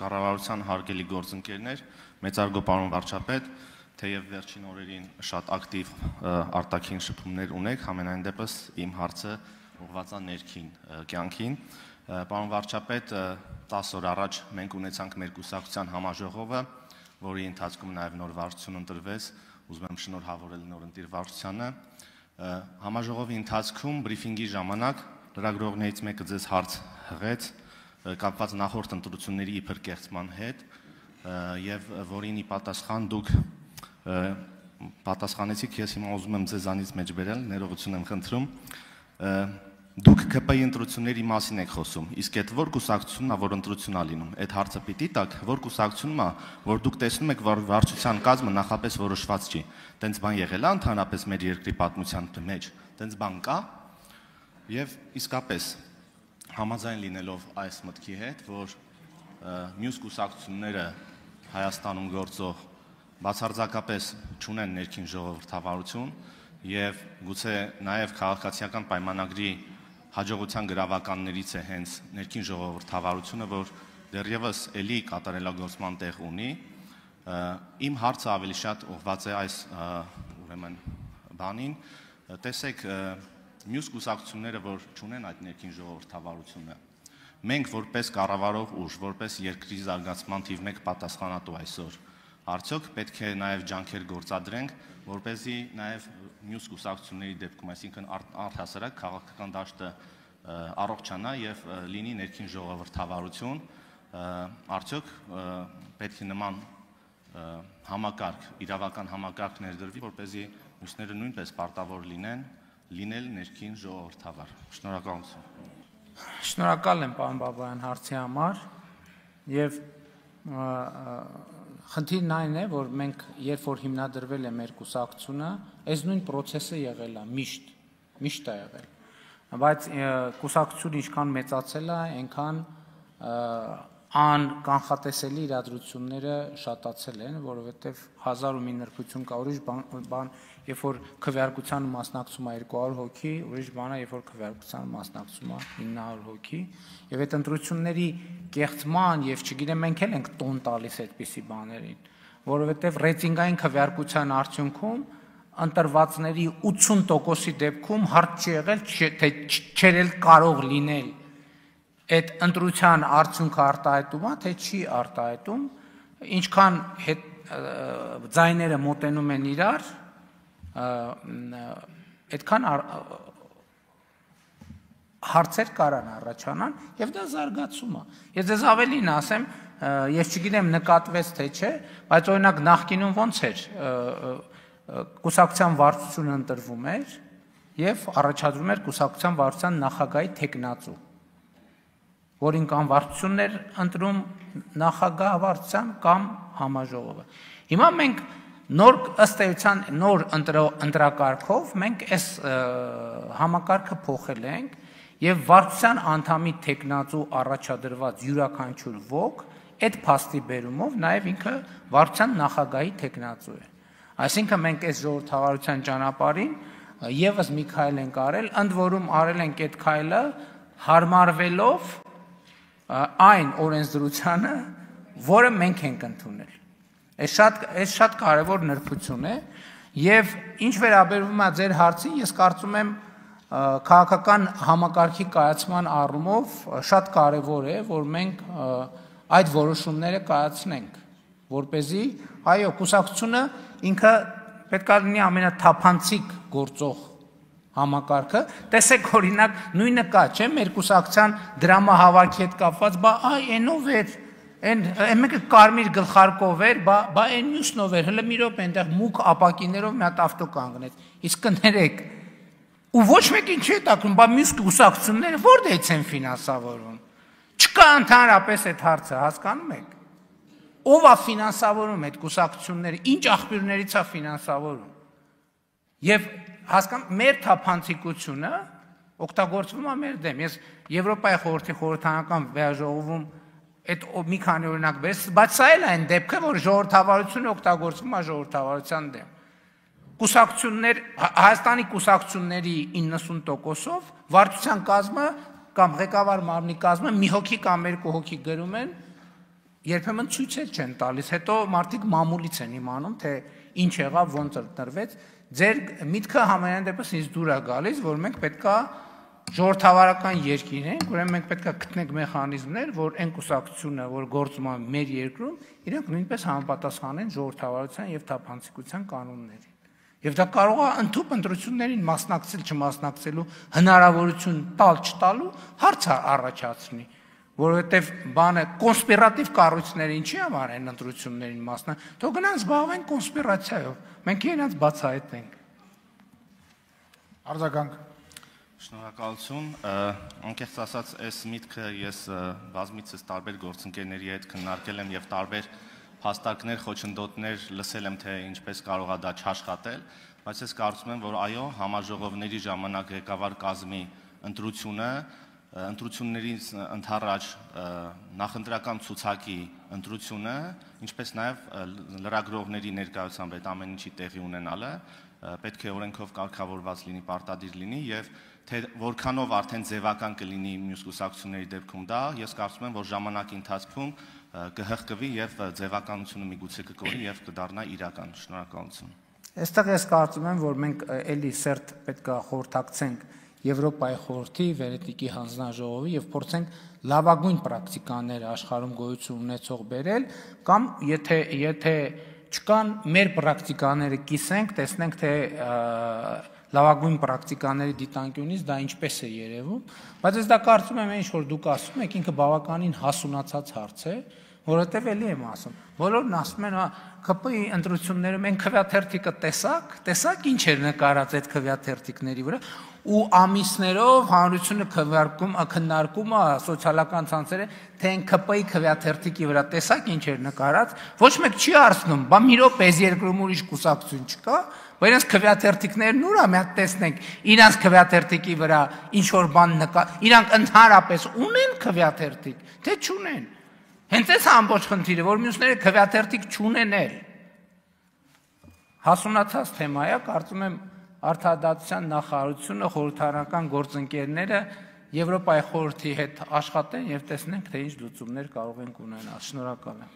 Կառավարության հարգելի գործընկերներ, մեծարգո պարոն վարչապետ, թեև վերջին օրերին շատ ակտիվ արտաքին շփումներ ունեք, համենայն դեպս իմ հարցը ուղղված է ներքին կյանքին։ Պարոն վարչապետ, 10 օր առաջ մենք ունեցանք մեր կուսակցության համաժողովը, որի ընթացքում նաև նոր վարչություն ընտրվեց, ուզում եմ շնորհավորել նոր ընտիր վարչությանը։ Համաժողովի ընթացքում բրիֆինգի ժամանակ լրագրողներից մեկը ձեզ հարց հղեց կապված նախորդ ընտրությունների իբր կեղծման հետ եւ որին ի պատասխան դուք պատասխանեցիք, ես հիմա ուզում եմ ձեզանից մեջ բերել, ներողություն եմ խնդրում, դուք ԿՊ-ի ընտրությունների մասին եք խոսում, իսկ այդ որ կուսակցությունն է, որ ընտրություն է լինում, այդ հարցը պիտի տաք, որ կուսակցությունն է, որ դուք տեսնում եք, որ վարչության կազմը նախապես որոշված չի, տենց բան եղել է ընդհանրապես մեր երկրի պատմության մեջ, տենց բան կա, եւ իսկապես համաձայն լինելով այս մտքի հետ, որ մյուս կուսակցությունները Հայաստանում գործող բացարձակապես չունեն ներքին ժողովրդավարություն եւ գուցե նաեւ քաղաքացիական պայմանագրի հաջողության գրավականներից է հենց ներքին ժողովրդավարությունը, որ դեռևս էլի կատարելագործման տեղ ունի, իմ հարցը ավելի շատ ուղղված է այս ուրեմն բանին, տեսեք մյուս կուսակցությունները, որ չունեն այդ ներքին ժողովրդավարությունը, մենք որպես կառավարող ուժ, որպես երկրի զարգացման թիվ 1 պատասխանատու այսօր, արդյոք պետք է նաև ջանքեր գործադրենք, որպեսզի նաև մյուս կուսակցությունների դեպքում, այսինքն առհասարակ քաղաքական դաշտը առողջանա եւ լինի ներքին ժողովրդավարություն, արդյոք պետք է նման համակարգ, իրավական համակարգ ներդրվի, որպեսզի մյուսները նույնպես պարտավոր լինել ներքին ժողովրդավար։ Շնորհակալություն։ Շնորհակալ եմ պարոն Բաբայան հարցի համար եւ խնդիրն այն է, որ մենք երբ որ հիմնադրվել է մեր կուսակցությունը, այս նույն process-ը եղել է միշտ է եղել։ Բայց կուսակցությունը ինչքան մեծացել է, այնքան անկանխատեսելի իրադրությունները շատացել են, որովհետև 1000 ու մի նրբություն կա, ուրիշ բան, երբ որ քվեարկության մասնակցում է 200 հոգի, ուրիշ բան է, երբ որ քվեարկության մասնակցում է 900 հոգի, եւ այդ ընտրությունների կեղծման եւ չգիտեմ մենք էլ ենք տոն տալիս այդպիսի բաներին, որովհետև ռեյտինգային քվեարկության արդյունքում ընտրվածների 80%-ի դեպքում հարց չի եղել, թե չէր էլ կարող լինել այդ ընտրության արդյունքը արտահայտում է, թե չի արտահայտում, ինչքան ձայները մոտենում են իրար, այդքան հարցեր կարան առաջանան եւ դա զարգացում է։ Ես ձեզ ավելին ասեմ, ես չգիտեմ նկատվեց թե չէ, բայց օրինակ նախկինում ոնց էր կուսակցության վարչությունը ընտրվում էր եւ առաջադրում էր կուսակցության վարչության նախագահի թեկնածու, որին կամ վարչությունն էր ընտրում նախագահ վարչության կամ համաժողովը։ Հիմա մենք ըստ էության նոր ընտրակարգով մենք այս համակարգը փոխել ենք եւ վարչության անդամի թեկնածու առաջադրված յուրաքանչյուր ոք այդ փաստի բերումով նաեւ ինքը վարչության նախագահի թեկնածու է։ Այսինքն մենք այս ժողովրդավարության ճանապարհին եւս մի քայլ ենք արել, ընդ որում արել ենք այդ քայլը հարմարվելով այն օրենսդրությանը, որը մենք ենք ընդունել։ Այս շատ կարևոր նրբություն է եւ ինչ վերաբերվում է ձեր հարցին, ես կարծում եմ քաղաքական համակարգի կայացման առումով շատ կարևոր է, որ մենք այդ որոշումները կայացնենք, որպեսզի այո, կուսակցությունը ինքը պետք է լինի ամենաթափանցիկ գործող համակարգը, տեսեք օրինակ նույնը կա, չէ՞, մեր կուսակցության դրամահավաքի հետ կապված, բա այնով էր, այն մեկը կարմիր գլխարկով էր, բա այն մյուսնով էր, հələ մի րոպե այնտեղ մուկ ապակիներով մի հատ ավտո կանգնեց։ Իսկ կներեք, ու ոչ մեկին չի հետաքրքրում, բա մյուս կուսակցությունները որտեղից են ֆինանսավորվում։ Չկա ընդհանրապես այդ հարցը, հասկանում եք։ Ով է ֆինանսավորում այդ կուսակցությունները, ինչ աղբյուրներից է ֆինանսավորում։ Եվ հասկանում մեր թափանցիկությունը օգտագործվում է մեր դեմ։ Ես Եվրոպայի խորհրդի խորհրդանական վեաժողովում այդ մի քանի օրինակ բերես, բայց սա էլ այն դեպքը, որ ժողովրդավարությունը օգտագործվում է ժողովրդավարության դեմ։ Կուսակցություններ, Հայաստանի կուսակցությունների 90%-ով վարչության կազմը կամ ղեկավար մարմնի կազմը մի հոգի կամ 2 հոգի գրում են երբեմն ցույցեր չեն տալիս, հետո մարդիկ մամուլից են իմանում, թե ինչ եղավ, ոնց ընտրվեց, ձեր միտքը համենայն դեպս ինձ դուր է գալիս, որ մենք պետքա ժողովրդավարական երկիր ենք, ուրեմն մենք պետքա գտնենք մեխանիզմներ, որ այն կուսակցությունը, որ գործում է մեր երկրում, իրենք նույնպես համապատասխանեն ժողովրդավարության եւ թափանցիկության կանոններին։ Եվ դա կարող է ընդհանուր ընտրություններին մասնակցել, չմասնակցելու հնարավորություն տալ-չտալու հարց առաջացնի, որովհետև բանը կոնսպիրատիվ կառույցները ինչի համար են ընտրություններին մասնակցում, թող գնան զբաղվեն կոնսպիրացիայով, մենք իրենց բացահայտենք։ Արձագանք։ Շնորհակալություն, անկեղծ ասած, այս միտքը ես բազմիցս տարբեր գործընկերների հետ քննարկել եմ եւ տարբեր հաստարկներ, խոչընդոտներ լսել եմ, թե ինչպես կարող է դա չաշխատել, բայց ես կարծում եմ, որ այո, համաժողովների ժամանակ ղեկավար կազմի ընտրությունը, ընտրություններից ընդառաջ նախընտրական ցուցակի ընտրությունը, ինչպես նաև լրագրողների ներկայությամբ այդ ամեն ինչի տեղի ունենալը, պետք է օրենքով կարգավորված լինի, պարտադիր լինի եւ թե որքանով արդեն ձևական կլինի մյուս կուսակցությունների դեպքում դա, ես կարծում եմ, որ ժամանակի ընթացքում կհղկվի եւ ձևականությունը միգուցե կկորի եւ կդառնա իրական։ Շնորհակալություն։ Այստեղ ես կարծում եմ, որ մենք էլի սերտ պետք է խորհրդակցենք Եվրոպայի խորհրդի Վենետիկի հանձնաժողովի եւ փորձենք լավագույն պրակտիկաները աշխարհում գոյություն ունեցող բերել կամ եթե չկան մեր պրակտիկաները կիսենք, տեսնենք թե լավագույն պրակտիկաների դիտանկյունից դա ինչպես է երևում, բայց ես դա կարծում եմ ինչ որ դուք ասում եք ինքը բավականին հասունացած հարց է, որովհետև էլի եմ ասում, բոլորն ասում են, ԿՊ-ի ընտրություններում են քվեաթերթիկը տեսակ ինչ էր նկարած այդ քվեաթերթիկների վրա, ու ամիսներով հանրությունը քննարկում է սոցիալական ցանցերը, թե այն ԿՊ-ի քվեաթերթիկի վրա տեսակ ինչ էր նկարած, ոչ մեկ չի հարցնում, բա մի րոպե այս երկրում ուրիշ կուսակցություն չկա, բայց այս քվեաթերթիկներն ուր է, մի հատ տեսնենք, իրանց քվեաթերթիկի վրա ինչ որ բան իրանք ընդհանրապես ունեն քվեաթերթիկ, թե չունեն։ Հենց այս ամբողջ խնդիրը, որ մյուսները քվեաթերթիկ չունեն էլ։ Հասունացած թեմա է, կարծում եմ Արդարադատության նախարարությունը, խորհրդարանական գործընկերները Եվրոպայի խորհրդի հետ աշխատեն եւ տեսնենք, թե ինչ լուծումներ կարող ենք ունենալ։ Շնորհակալ եմ։